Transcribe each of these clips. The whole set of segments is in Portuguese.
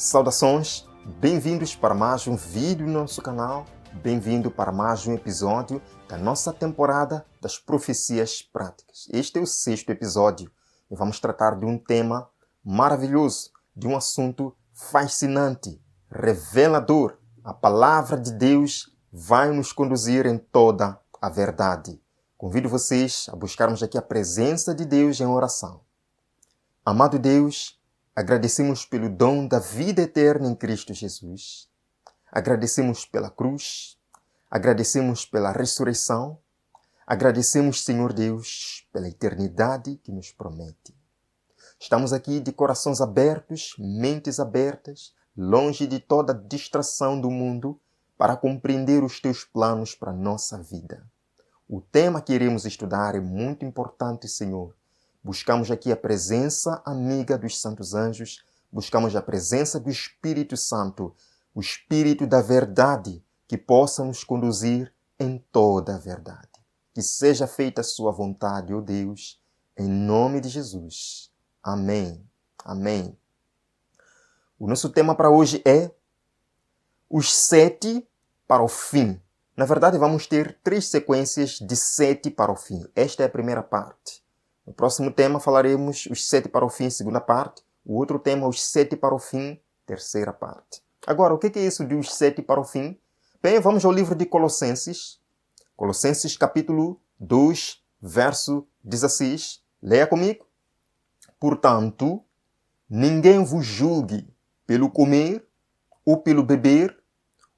Saudações, bem-vindos para mais um vídeo no nosso canal, bem-vindo para mais um episódio da nossa temporada das profecias práticas. Este é o 6º episódio e vamos tratar de um tema maravilhoso, de um assunto fascinante, revelador. A palavra de Deus vai nos conduzir em toda a verdade. Convido vocês a buscarmos aqui a presença de Deus em oração. Amado Deus, agradecemos pelo dom da vida eterna em Cristo Jesus. Agradecemos pela cruz. Agradecemos pela ressurreição. Agradecemos, Senhor Deus, pela eternidade que nos promete. Estamos aqui de corações abertos, mentes abertas, longe de toda distração do mundo, para compreender os Teus planos para a nossa vida. O tema que iremos estudar é muito importante, Senhor. Buscamos aqui a presença amiga dos santos anjos, buscamos a presença do Espírito Santo, o Espírito da verdade, que possa nos conduzir em toda a verdade. Que seja feita a sua vontade, ó Deus, em nome de Jesus. Amém. Amém. O nosso tema para hoje é os 7 para o fim. Na verdade, vamos ter 3 sequências de 7 para o fim. Esta é a primeira parte. No próximo tema falaremos os 7 para o fim, segunda parte. O outro tema, os 7 para o fim, terceira parte. Agora, o que é isso de os 7 para o fim? Bem, vamos ao livro de Colossenses. Colossenses capítulo 2, verso 16. Leia comigo. Portanto, ninguém vos julgue pelo comer, ou pelo beber,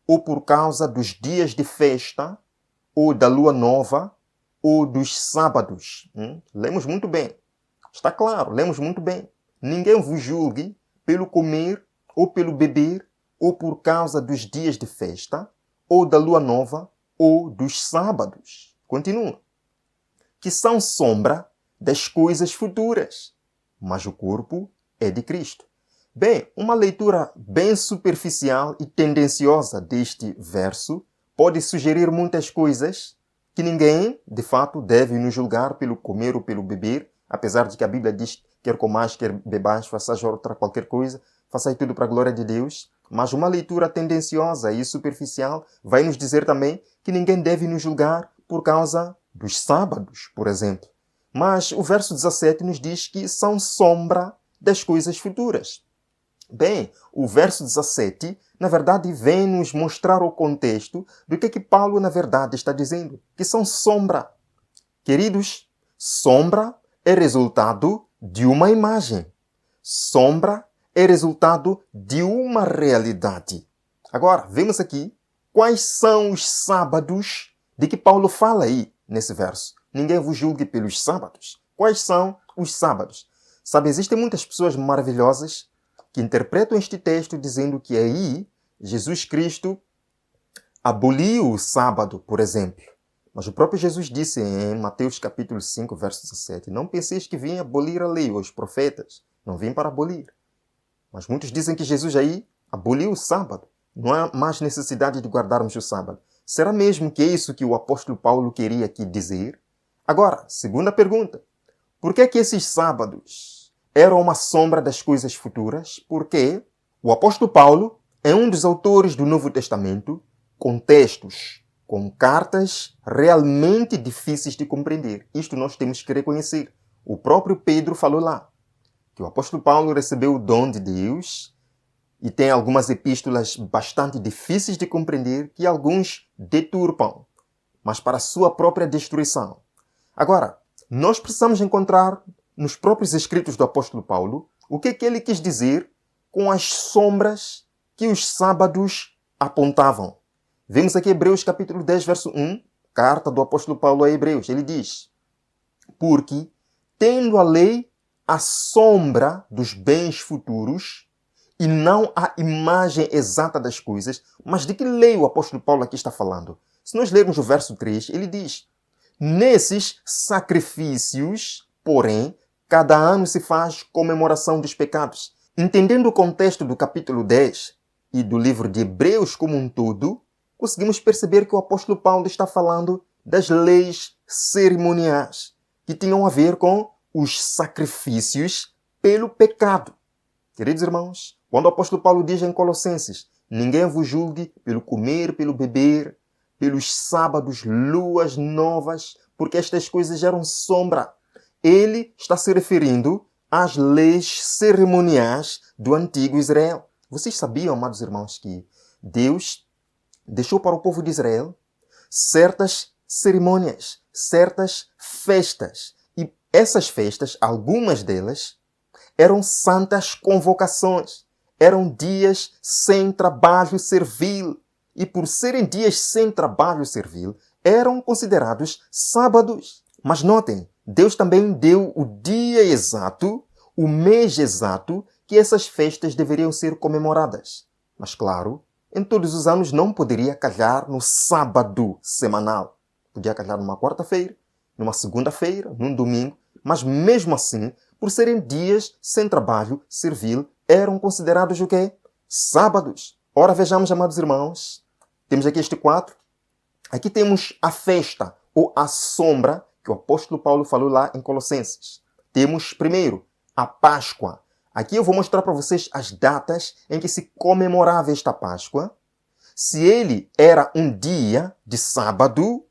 ou por causa dos dias de festa, ou da lua nova, ou dos sábados. Lemos muito bem. Está claro, lemos muito bem. Ninguém vos julgue pelo comer, ou pelo beber, ou por causa dos dias de festa, ou da lua nova, ou dos sábados. Continua. Que são sombra das coisas futuras, mas o corpo é de Cristo. Bem, uma leitura bem superficial e tendenciosa deste verso pode sugerir muitas coisas que ninguém, de fato, deve nos julgar pelo comer ou pelo beber, apesar de que a Bíblia diz quer comais, quer bebais, façais outra qualquer coisa, façai tudo para a glória de Deus. Mas uma leitura tendenciosa e superficial vai nos dizer também que ninguém deve nos julgar por causa dos sábados, por exemplo. Mas o verso 17 nos diz que são sombra das coisas futuras. Bem, o verso 17, na verdade, vem nos mostrar o contexto do que Paulo, na verdade, está dizendo, que são sombra. Queridos, sombra é resultado de uma imagem. Sombra é resultado de uma realidade. Agora, vemos aqui quais são os sábados de que Paulo fala aí nesse verso. Ninguém vos julgue pelos sábados. Quais são os sábados? Sabe, existem muitas pessoas maravilhosas que interpretam este texto dizendo que aí Jesus Cristo aboliu o sábado, por exemplo. Mas o próprio Jesus disse em Mateus capítulo 5, verso 17, não penseis que vim abolir a lei ou os profetas. Não vim para abolir. Mas muitos dizem que Jesus aí aboliu o sábado. Não há mais necessidade de guardarmos o sábado. Será mesmo que é isso que o apóstolo Paulo queria aqui dizer? Agora, segunda pergunta. Por que esses sábados eram uma sombra das coisas futuras? Porque o apóstolo Paulo é um dos autores do Novo Testamento com textos, com cartas realmente difíceis de compreender. Isto nós temos que reconhecer. O próprio Pedro falou lá que o apóstolo Paulo recebeu o dom de Deus e tem algumas epístolas bastante difíceis de compreender que alguns deturpam, mas para a sua própria destruição. Agora, nós precisamos encontrar nos próprios escritos do apóstolo Paulo o que ele quis dizer com as sombras que os sábados apontavam. Vemos aqui Hebreus capítulo 10, verso 1, carta do apóstolo Paulo a Hebreus. Ele diz, porque, tendo a lei a sombra dos bens futuros, e não a imagem exata das coisas, mas de que lei o apóstolo Paulo aqui está falando? Se nós lermos o verso 3, ele diz, nesses sacrifícios, porém, cada ano se faz comemoração dos pecados. Entendendo o contexto do capítulo 10 e do livro de Hebreus como um todo, conseguimos perceber que o apóstolo Paulo está falando das leis cerimoniais que tinham a ver com os sacrifícios pelo pecado. Queridos irmãos, Quando o apóstolo Paulo diz em Colossenses, ninguém vos julgue pelo comer, pelo beber, pelos sábados, luas novas, porque estas coisas eram sombra. Ele está se referindo às leis cerimoniais do antigo Israel. Vocês sabiam, amados irmãos, que Deus deixou para o povo de Israel certas cerimônias, certas festas. E essas festas, algumas delas, eram santas convocações. Eram dias sem trabalho servil. E por serem dias sem trabalho servil, eram considerados sábados. Mas notem, Deus também deu o dia exato, o mês exato, que essas festas deveriam ser comemoradas. Mas claro, em todos os anos não poderia calhar no sábado semanal. Podia calhar numa quarta-feira, numa segunda-feira, num domingo, mas mesmo assim, por serem dias sem trabalho servil, eram considerados o quê? Sábados. Ora, vejamos, amados irmãos, temos aqui este quadro. Aqui temos a festa, ou a sombra, que o apóstolo Paulo falou lá em Colossenses. Temos, primeiro, a Páscoa. Aqui eu vou mostrar para vocês as datas em que se comemorava esta Páscoa, se ele era um dia de sábado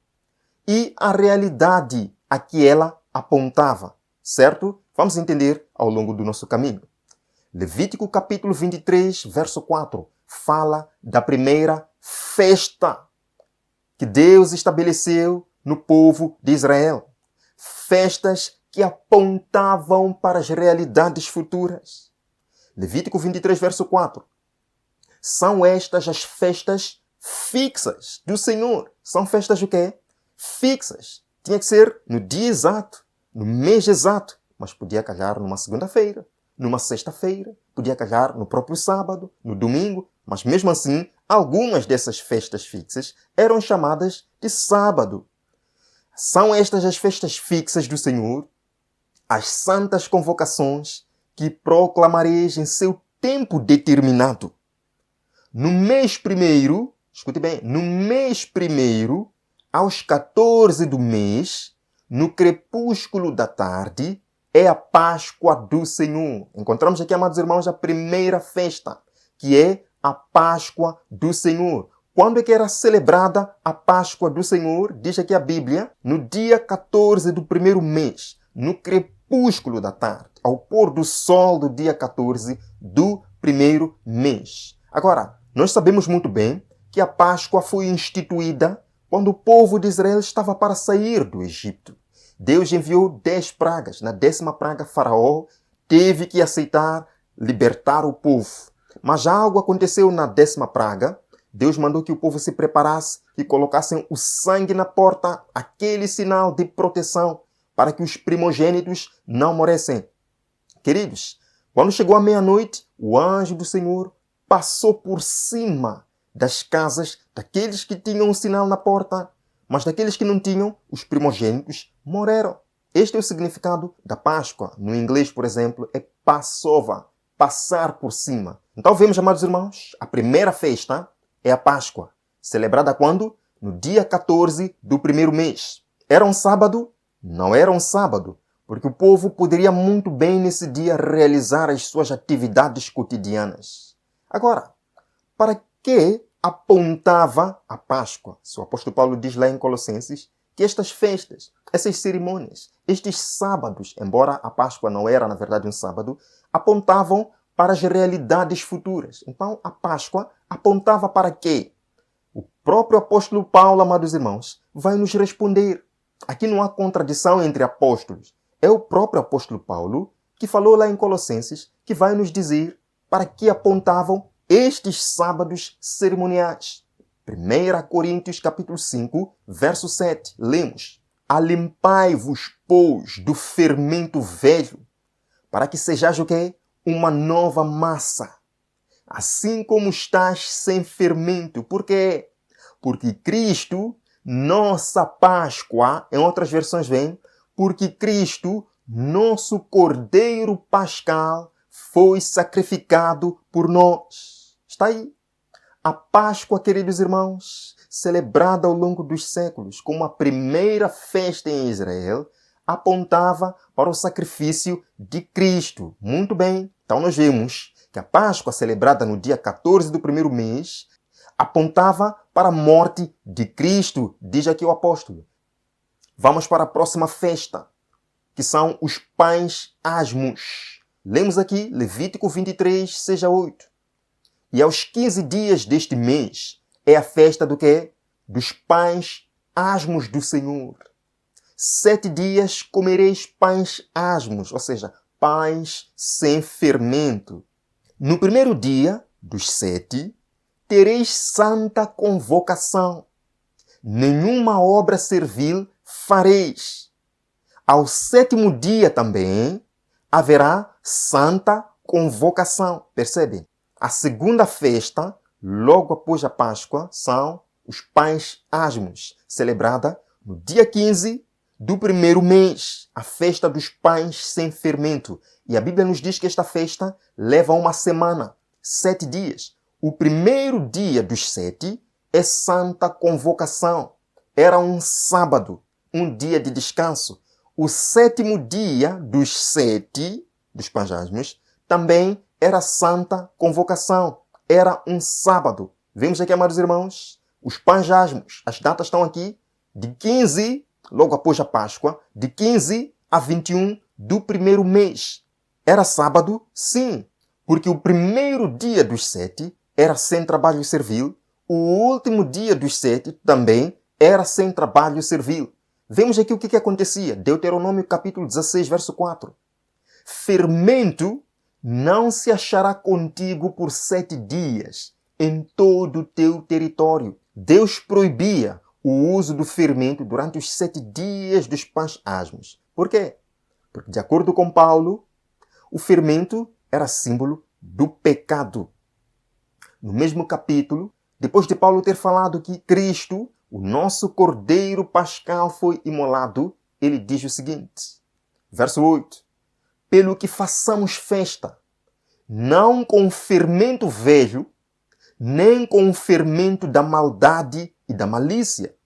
e a realidade a que ela apontava, certo? Vamos entender ao longo do nosso caminho. Levítico capítulo 23, verso 4, fala da primeira festa que Deus estabeleceu no povo de Israel. Festas que apontavam para as realidades futuras. Levítico 23, verso 4. São estas as festas fixas do Senhor. São festas o quê? Fixas. Tinha que ser no dia exato, no mês exato, mas podia calhar numa segunda-feira, numa sexta-feira, podia calhar no próprio sábado, no domingo, mas mesmo assim, algumas dessas festas fixas eram chamadas de sábado. São estas as festas fixas do Senhor, as santas convocações que proclamareis em seu tempo determinado. No mês primeiro, escute bem, no mês primeiro, aos 14 do mês, no crepúsculo da tarde, é a Páscoa do Senhor. Encontramos aqui, amados irmãos, a primeira festa, que é a Páscoa do Senhor. Quando é que era celebrada a Páscoa do Senhor? Diz aqui a Bíblia, no dia 14 do primeiro mês, no crepúsculo da tarde, ao pôr do sol do dia 14 do primeiro mês. Agora, nós sabemos muito bem que a Páscoa foi instituída quando o povo de Israel estava para sair do Egito. Deus enviou 10 pragas. Na 10ª praga, Faraó teve que aceitar libertar o povo. Mas algo aconteceu na 10ª praga. Deus mandou que o povo se preparasse e colocassem o sangue na porta, aquele sinal de proteção, para que os primogênitos não morressem. Queridos, quando chegou a meia-noite, o anjo do Senhor passou por cima das casas daqueles que tinham o sinal na porta, mas daqueles que não tinham, os primogênitos morreram. Este é o significado da Páscoa. No inglês, por exemplo, é Passover, passar por cima. Então vemos, amados irmãos, a primeira festa é a Páscoa, celebrada quando? No dia 14 do primeiro mês. Era um sábado? Não era um sábado, porque o povo poderia muito bem nesse dia realizar as suas atividades cotidianas. Agora, para que apontava a Páscoa? O apóstolo Paulo diz lá em Colossenses que estas festas, essas cerimônias, estes sábados, embora a Páscoa não era na verdade um sábado, apontavam para as realidades futuras. Então a Páscoa apontava para quê? O próprio apóstolo Paulo, amados irmãos, vai nos responder. Aqui não há contradição entre apóstolos. É o próprio apóstolo Paulo que falou lá em Colossenses que vai nos dizer para que apontavam estes sábados cerimoniais. 1 Coríntios capítulo 5, verso 7, lemos: Alimpai-vos, pois, do fermento velho, para que sejais o quê? Uma nova massa, assim como estás sem fermento. Por quê? Porque Cristo, nossa Páscoa, em outras versões vem, porque Cristo, nosso Cordeiro Pascal, foi sacrificado por nós. Está aí. A Páscoa, queridos irmãos, celebrada ao longo dos séculos como a primeira festa em Israel, apontava para o sacrifício de Cristo. Muito bem. Então nós vemos que a Páscoa, celebrada no dia 14 do primeiro mês, apontava para a morte de Cristo, diz aqui o apóstolo. Vamos para a próxima festa, que são os pães asmos. Lemos aqui Levítico 23, 6 a 8. E aos 15 dias deste mês é a festa do quê? Dos pães asmos do Senhor. 7 dias comereis pães asmos, ou seja, pães sem fermento. No primeiro dia dos 7, tereis santa convocação. Nenhuma obra servil fareis. Ao 7º dia também haverá santa convocação. Percebem? A segunda festa, logo após a Páscoa, são os pães asmos, celebrada no dia 15 do primeiro mês, a festa dos pães sem fermento. E a Bíblia nos diz que esta festa leva uma semana, 7 dias. O primeiro dia dos 7 é santa convocação. Era um sábado, um dia de descanso. O 7º dia dos 7, dos pães asmos, também era santa convocação. Era um sábado. Vemos aqui, amados irmãos, os pães asmos. As datas estão aqui, de 15, logo após a Páscoa, de 15 a 21 do primeiro mês. Era sábado? Sim, porque o primeiro dia dos 7 era sem trabalho servil. O último dia dos 7 também era sem trabalho servil. Vemos aqui o que acontecia. Deuteronômio capítulo 16, verso 4. Fermento não se achará contigo por 7 dias em todo o teu território. Deus proibia o uso do fermento durante os 7 dias dos pães asmos. Por quê? Porque, de acordo com Paulo, o fermento era símbolo do pecado. No mesmo capítulo, depois de Paulo ter falado que Cristo, o nosso Cordeiro Pascal, foi imolado, ele diz o seguinte, verso 8. Pelo que façamos festa, não com o fermento velho, nem com o fermento da maldade e da malícia,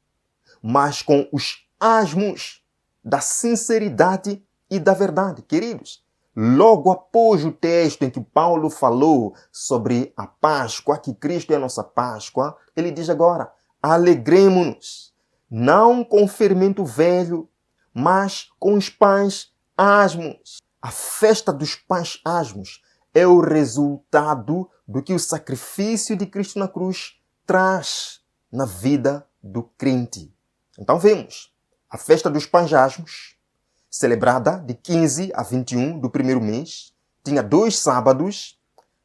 mas com os asmos da sinceridade e da verdade. Queridos, logo após o texto em que Paulo falou sobre a Páscoa, que Cristo é a nossa Páscoa, ele diz agora, alegremo-nos, não com o fermento velho, mas com os pães asmos. A festa dos pães asmos é o resultado do que o sacrifício de Cristo na cruz traz na vida do crente. Então vemos a festa dos pães asmos, celebrada de 15 a 21 do primeiro mês, tinha 2 sábados,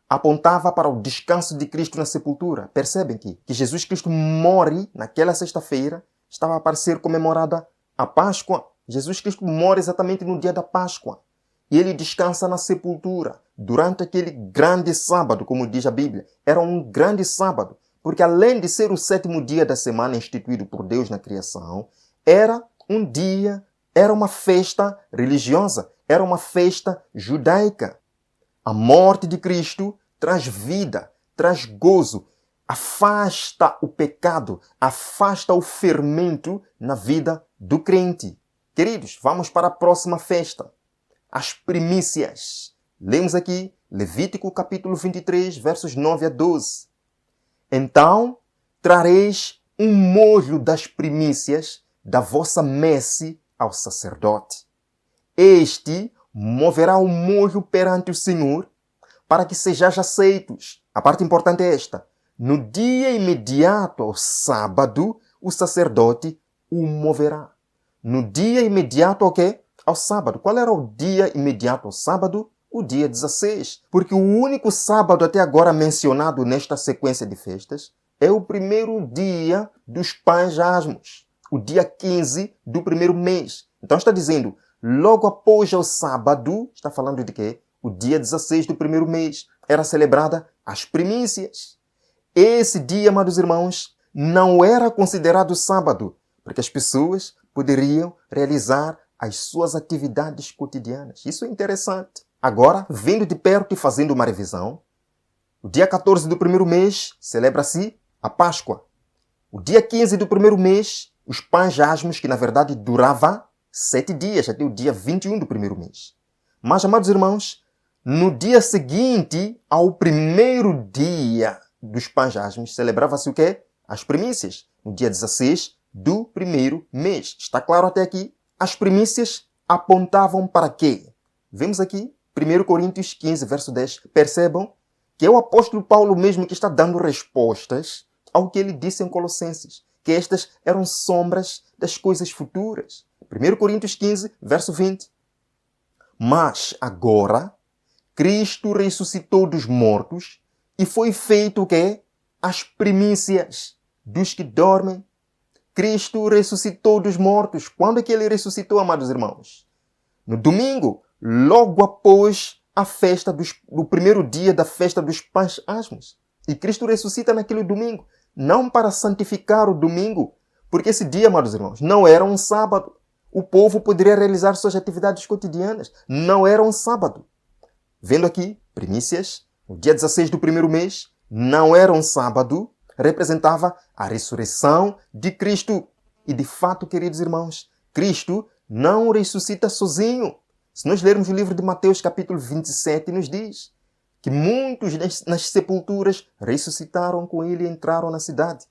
apontava para o descanso de Cristo na sepultura. Percebem que Jesus Cristo morre naquela sexta-feira, estava para ser comemorada a Páscoa. Jesus Cristo morre exatamente no dia da Páscoa. E ele descansa na sepultura durante aquele grande sábado, como diz a Bíblia. Era um grande sábado, porque além de ser o 7º dia da semana instituído por Deus na criação, era um dia, era uma festa religiosa, era uma festa judaica. A morte de Cristo traz vida, traz gozo, afasta o pecado, afasta o fermento na vida do crente. Queridos, vamos para a próxima festa. As primícias. Lemos aqui Levítico capítulo 23, versos 9 a 12. Então trareis um molho das primícias da vossa messe ao sacerdote. Este moverá o molho perante o Senhor para que sejais aceitos. A parte importante é esta. No dia imediato ao sábado, o sacerdote o moverá. No dia imediato ao quê? Ao sábado. Qual era o dia imediato ao sábado? O dia 16. Porque o único sábado até agora mencionado nesta sequência de festas é o primeiro dia dos pães asmos. O dia 15 do primeiro mês. Então está dizendo, logo após o sábado, está falando de quê? O dia 16 do primeiro mês. Era celebrada as primícias. Esse dia, amados irmãos, não era considerado sábado, porque as pessoas poderiam realizar as suas atividades cotidianas. Isso é interessante. Agora, vendo de perto e fazendo uma revisão, o dia 14 do primeiro mês celebra-se a Páscoa. O dia 15 do primeiro mês, os pães asmos, que na verdade durava 7 dias, até o dia 21 do primeiro mês. Mas, amados irmãos, No dia seguinte ao primeiro dia dos pães asmos, celebrava-se o quê? As primícias. No dia 16 do primeiro mês. Está claro até aqui? As primícias apontavam para quê? Vemos aqui, 1 Coríntios 15, verso 10. Percebam que é o apóstolo Paulo mesmo que está dando respostas ao que ele disse em Colossenses, que estas eram sombras das coisas futuras. 1 Coríntios 15, verso 20. Mas agora, Cristo ressuscitou dos mortos e foi feito o quê? As primícias dos que dormem. Cristo ressuscitou dos mortos. Quando é que ele ressuscitou, amados irmãos? No domingo, logo após a festa do primeiro dia da festa dos pães asmos. E Cristo ressuscita naquele domingo, não para santificar o domingo, porque esse dia, amados irmãos, não era um sábado. O povo poderia realizar suas atividades cotidianas. Não era um sábado. Vendo aqui, primícias, o dia 16 do primeiro mês, não era um sábado, representava a ressurreição de Cristo. E de fato, queridos irmãos, Cristo não ressuscita sozinho. Se nós lermos o livro de Mateus, capítulo 27, nos diz que muitos nas sepulturas ressuscitaram com ele e entraram na cidade.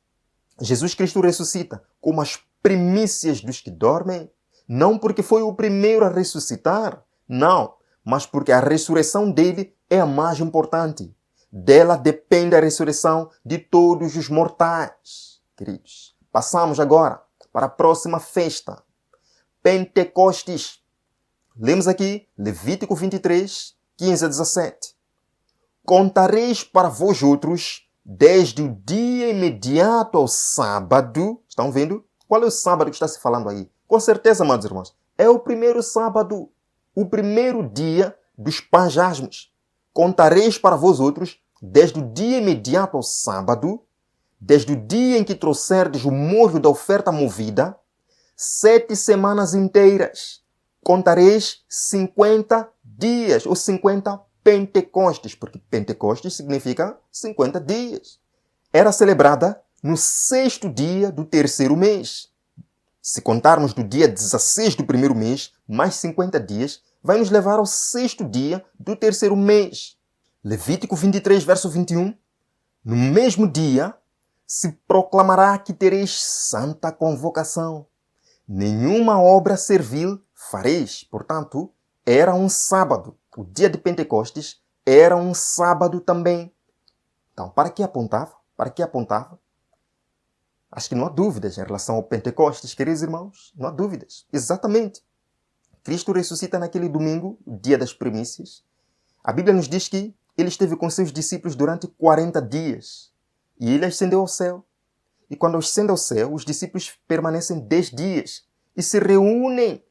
Jesus Cristo ressuscita como as primícias dos que dormem, não porque foi o primeiro a ressuscitar, não, mas porque a ressurreição dele é a mais importante. Dela depende a ressurreição de todos os mortais. Queridos, passamos agora para a próxima festa, Pentecostes. Lemos aqui Levítico 23, 15 a 17. Contareis para vós outros, desde o dia imediato ao sábado. Estão vendo? Qual é o sábado que está se falando aí? Com certeza, amados irmãos, é o primeiro sábado, o primeiro dia dos pães asmos. Contareis para vós outros, desde o dia imediato ao sábado, desde o dia em que trouxerdes o molho da oferta movida, 7 semanas inteiras. Contareis 50 dias, ou 50 Pentecostes, porque Pentecostes significa 50 dias. Era celebrada no 6º dia do terceiro mês. Se contarmos do dia 16 do primeiro mês, mais 50 dias, vai nos levar ao 6º dia do terceiro mês. Levítico 23, verso 21. No mesmo dia, se proclamará que tereis santa convocação. Nenhuma obra servil fareis. Portanto, era um sábado. O dia de Pentecostes era um sábado também. Então, para que apontava? Para que apontava? Acho que não há dúvidas em relação ao Pentecostes, queridos irmãos. Não há dúvidas. Exatamente. Cristo ressuscita naquele domingo, o dia das primícias. A Bíblia nos diz que ele esteve com seus discípulos durante 40 dias. E ele ascendeu ao céu. E quando ascende ao céu, os discípulos permanecem 10 dias e se reúnem.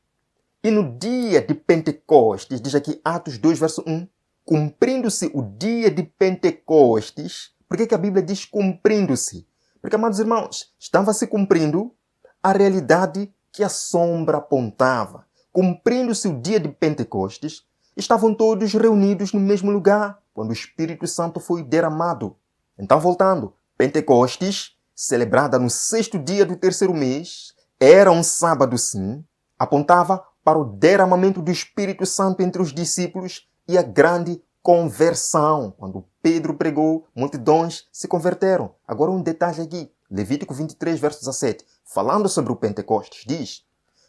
E no dia de Pentecostes, diz aqui Atos 2, verso 1, cumprindo-se o dia de Pentecostes. Por que a Bíblia diz cumprindo-se? Porque, amados irmãos, estava se cumprindo a realidade que a sombra apontava. Cumprindo-se o dia de Pentecostes, estavam todos reunidos no mesmo lugar, quando o Espírito Santo foi derramado. Então, voltando, Pentecostes, celebrada no 6º dia do terceiro mês, era um sábado sim, apontava para o derramamento do Espírito Santo entre os discípulos e a grande conversão. Quando Pedro pregou, multidões se converteram. Agora um detalhe aqui, Levítico 23, verso 17, falando sobre o Pentecostes, diz: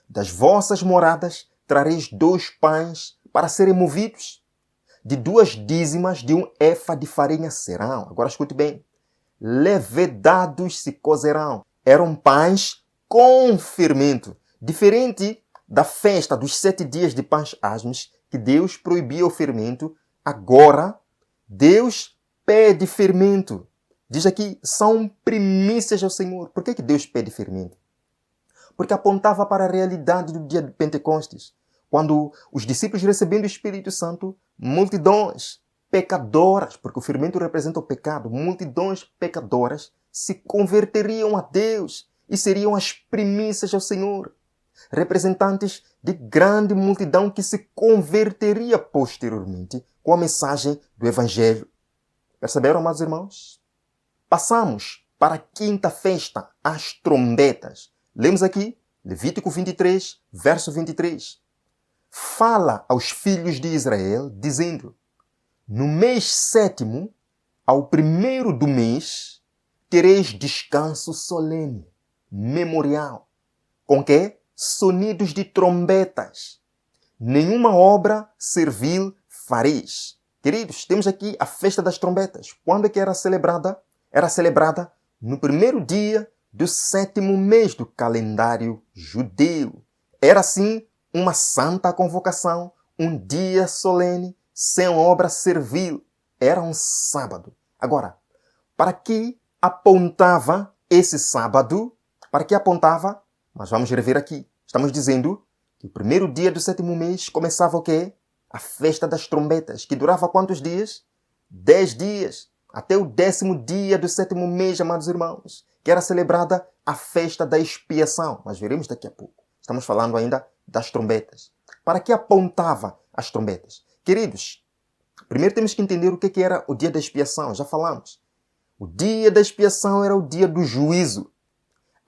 das vossas moradas trareis 2 pães para serem movidos. De 2 dízimas de 1 efa de farinha serão. Agora escute bem. Levedados se cozerão. Eram pães com fermento. Diferente da festa dos 7 dias de pães asmos, que Deus proibia o fermento, agora Deus pede fermento. Diz aqui, são primícias ao Senhor. Por que Deus pede fermento? Porque apontava para a realidade do dia de Pentecostes. Quando os discípulos recebendo o Espírito Santo, multidões pecadoras, porque o fermento representa o pecado, multidões pecadoras se converteriam a Deus e seriam as primícias ao Senhor. Representantes de grande multidão que se converteria posteriormente com a mensagem do Evangelho. Perceberam, amados irmãos? Passamos para a 5ª festa, as trombetas. Lemos aqui, Levítico 23, verso 23. Fala aos filhos de Israel, dizendo: No mês sétimo, ao primeiro do mês, tereis descanso solene, memorial. Com que? Sonidos de trombetas. Nenhuma obra servil fareis. Queridos, temos aqui a festa das trombetas. Quando é que era celebrada? Era celebrada no primeiro dia do sétimo mês do calendário judeu. Era, assim, uma santa convocação, um dia solene, sem obra servil. Era um sábado. Agora, para que apontava esse sábado? Para que apontava? Mas vamos rever aqui. Estamos dizendo que o primeiro dia do sétimo mês começava o quê? A festa das trombetas, que durava quantos dias? 10 dias. Até o 10º dia do sétimo mês, amados irmãos, que era celebrada a festa da expiação. Mas veremos daqui a pouco. Estamos falando ainda das trombetas. Para que apontava as trombetas? Queridos, primeiro temos que entender o que era o dia da expiação. Já falamos. O dia da expiação era o dia do juízo.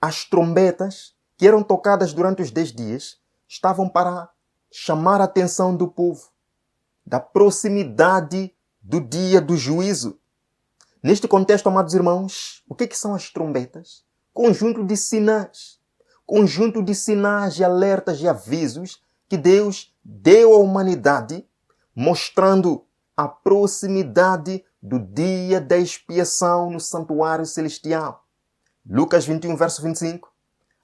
As trombetas, que eram tocadas durante os 10 dias, estavam para chamar a atenção do povo, da proximidade do dia do juízo. Neste contexto, amados irmãos, o que são as trombetas? Conjunto de sinais. Conjunto de sinais e alertas e avisos que Deus deu à humanidade, mostrando a proximidade do dia da expiação no santuário celestial. Lucas 21, verso 25.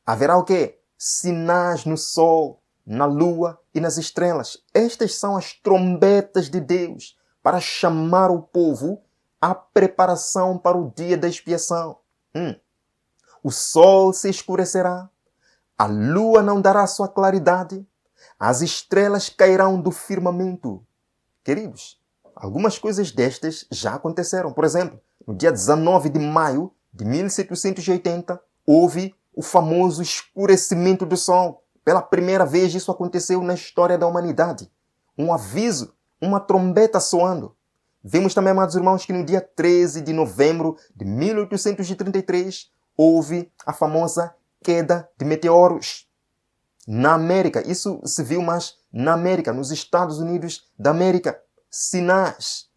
Haverá o quê? Sinais no sol, na lua e nas estrelas. Estas são as trombetas de Deus para chamar o povo à preparação para o dia da expiação. O sol se escurecerá, a lua não dará sua claridade, as estrelas cairão do firmamento. Queridos, algumas coisas destas já aconteceram. Por exemplo, no dia 19 de maio de 1780, houve o famoso escurecimento do sol. Pela primeira vez isso aconteceu na história da humanidade. Um aviso, uma trombeta soando. Vemos também, amados irmãos, que no dia 13 de novembro de 1833 houve a famosa queda de meteoros. Na América, isso se viu mais na América, nos Estados Unidos da América. Sinais.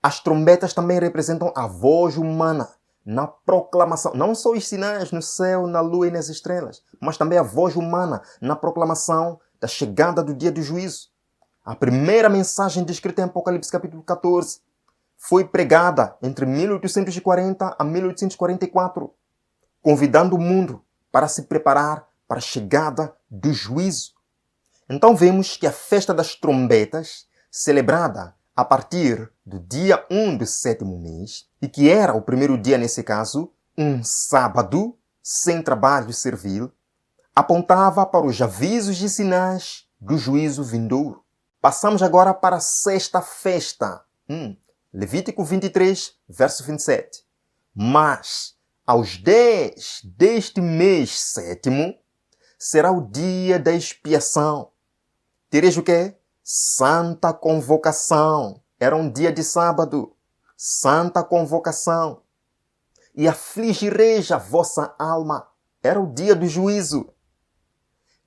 As trombetas também representam a voz humana na proclamação, não só os sinais no céu, na lua e nas estrelas, mas também a voz humana na proclamação da chegada do dia do juízo. A primeira mensagem descrita em Apocalipse capítulo 14 foi pregada entre 1840 a 1844, convidando o mundo para se preparar para a chegada do juízo. Então vemos que a festa das trombetas, celebrada a partir do dia 1 do sétimo mês, e que era o primeiro dia, nesse caso, um sábado, sem trabalho servil, apontava para os avisos e sinais do juízo vindouro. Passamos agora para a sexta festa. Levítico 23, verso 27. Mas, aos 10 deste mês sétimo, será o dia da expiação. Tereis o quê? Santa convocação. Era um dia de sábado. Santa convocação. E afligireis a vossa alma. Era o dia do juízo.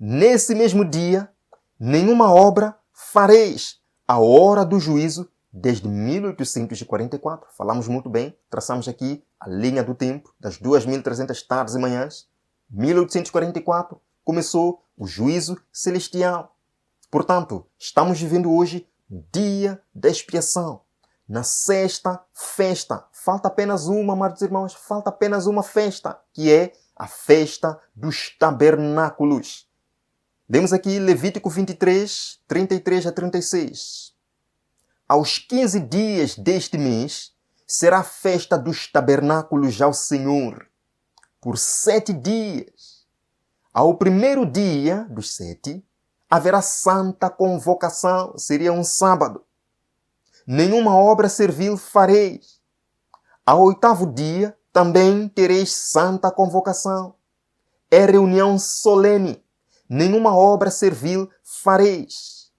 Nesse mesmo dia, nenhuma obra fareis. A hora do juízo, desde 1844. Falamos muito bem. Traçamos aqui a linha do tempo das 2.300 tardes e manhãs. 1844 começou o juízo celestial. Portanto, estamos vivendo hoje o dia da expiação. Na sexta festa. Falta apenas uma, amados irmãos. Falta apenas uma festa, que é a festa dos tabernáculos. Vemos aqui Levítico 23, 33 a 36. Aos 15 dias deste mês será a festa dos tabernáculos ao Senhor, por 7 dias. Ao primeiro dia dos 7, haverá santa convocação, seria um sábado. Nenhuma obra servil fareis. Ao 8º dia também tereis santa convocação. É reunião solene. Nenhuma obra servil fareis.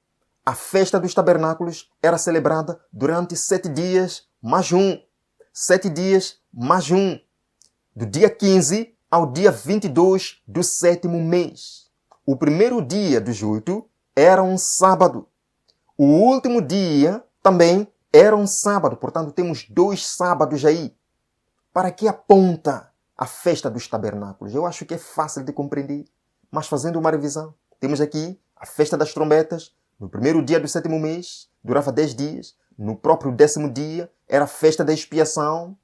A festa dos tabernáculos era celebrada durante 7 dias mais um. 7 dias mais um. Do dia 15 ao dia 22 do sétimo mês. O primeiro dia dos 8 era um sábado. O último dia também Era um sábado, portanto temos 2 sábados aí. Para que aponta a festa dos tabernáculos? Eu acho que é fácil de compreender, mas fazendo uma revisão. Temos aqui a festa das trombetas, no primeiro dia do 7º mês, durava 10 dias. No próprio 10º dia, era a festa da expiação,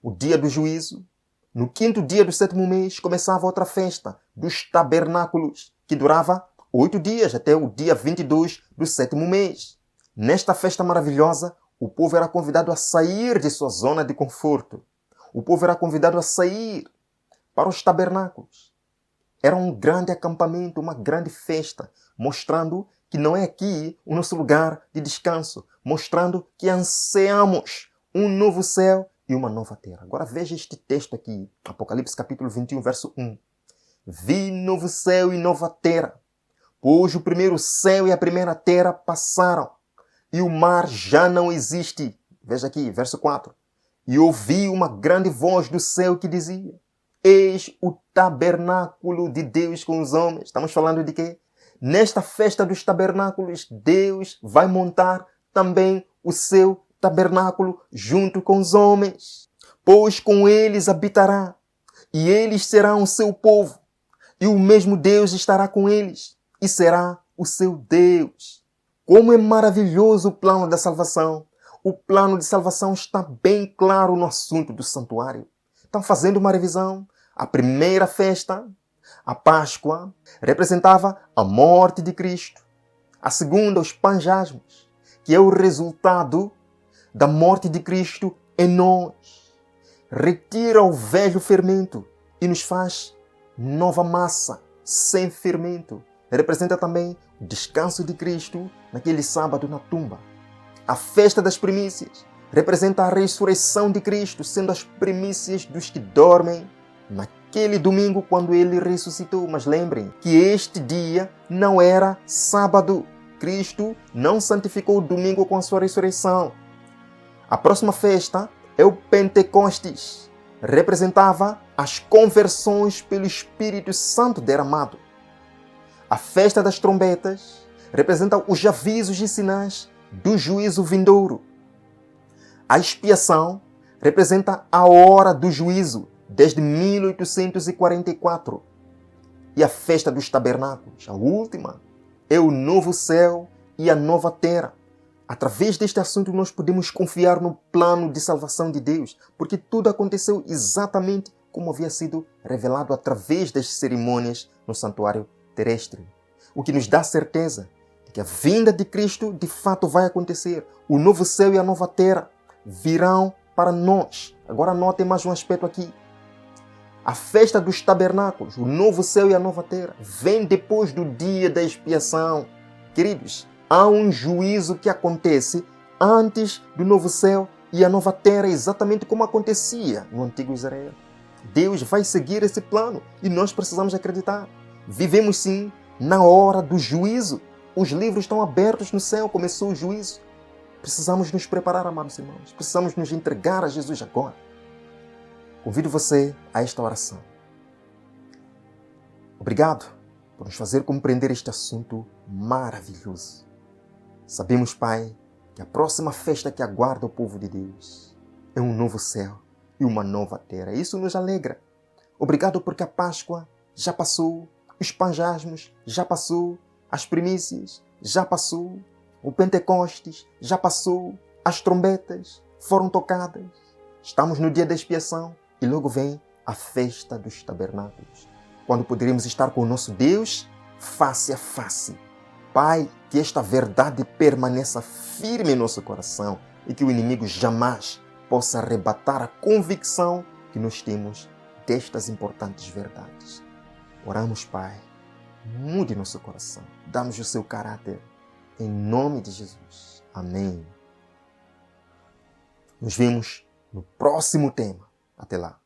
o dia do juízo. No 5º dia do 7º mês, começava outra festa dos tabernáculos, que durava 8 dias, até o dia 22 do 7º mês. Nesta festa maravilhosa, o povo era convidado a sair de sua zona de conforto. O povo era convidado a sair para os tabernáculos. Era um grande acampamento, uma grande festa, mostrando que não é aqui o nosso lugar de descanso, mostrando que ansiamos um novo céu e uma nova terra. Agora veja este texto aqui, Apocalipse capítulo 21, verso 1. Vi novo céu e nova terra, pois o primeiro céu e a primeira terra passaram, e o mar já não existe. Veja aqui, verso 4. E ouvi uma grande voz do céu que dizia: Eis o tabernáculo de Deus com os homens. Estamos falando de quê? Nesta festa dos tabernáculos, Deus vai montar também o seu tabernáculo junto com os homens. Pois com eles habitará, e eles serão o seu povo, e o mesmo Deus estará com eles, e será o seu Deus. Como é maravilhoso o plano da salvação! O plano de salvação está bem claro no assunto do santuário. Estão fazendo uma revisão. A primeira festa, a Páscoa, representava a morte de Cristo. A segunda, os panjasmos, que é o resultado da morte de Cristo em nós. Retira o velho fermento e nos faz nova massa, sem fermento. Representa também o descanso de Cristo naquele sábado na tumba. A festa das primícias representa a ressurreição de Cristo, sendo as primícias dos que dormem naquele domingo quando ele ressuscitou. Mas lembrem que este dia não era sábado. Cristo não santificou o domingo com a sua ressurreição. A próxima festa é o Pentecostes. Representava as conversões pelo Espírito Santo derramado. A festa das trombetas representa os avisos e sinais do juízo vindouro. A expiação representa a hora do juízo, desde 1844. E a festa dos tabernáculos, a última, é o novo céu e a nova terra. Através deste assunto nós podemos confiar no plano de salvação de Deus, porque tudo aconteceu exatamente como havia sido revelado através das cerimônias no santuário terrestre. O que nos dá certeza que a vinda de Cristo de fato vai acontecer. O novo céu e a nova terra virão para nós. Agora notem mais um aspecto aqui. A festa dos tabernáculos, o novo céu e a nova terra, vem depois do dia da expiação. Queridos, há um juízo que acontece antes do novo céu e a nova terra, exatamente como acontecia no antigo Israel. Deus vai seguir esse plano e nós precisamos acreditar. Vivemos sim na hora do juízo. Os livros estão abertos no céu, começou o juízo. Precisamos nos preparar, amados irmãos. Precisamos nos entregar a Jesus agora. Convido você a esta oração. Obrigado por nos fazer compreender este assunto maravilhoso. Sabemos, Pai, que a próxima festa que aguarda o povo de Deus é um novo céu e uma nova terra. Isso nos alegra. Obrigado porque a Páscoa já passou, os panjasmos já passou, as primícias já passou, o Pentecostes já passou, as trombetas foram tocadas. Estamos no dia da expiação e logo vem a festa dos tabernáculos, quando poderemos estar com o nosso Deus face a face. Pai, que esta verdade permaneça firme em nosso coração e que o inimigo jamais possa arrebatar a convicção que nós temos destas importantes verdades. Oramos, Pai, mude nosso coração, dá-nos o seu caráter, em nome de Jesus. Amém. Nos vemos no próximo tema. Até lá.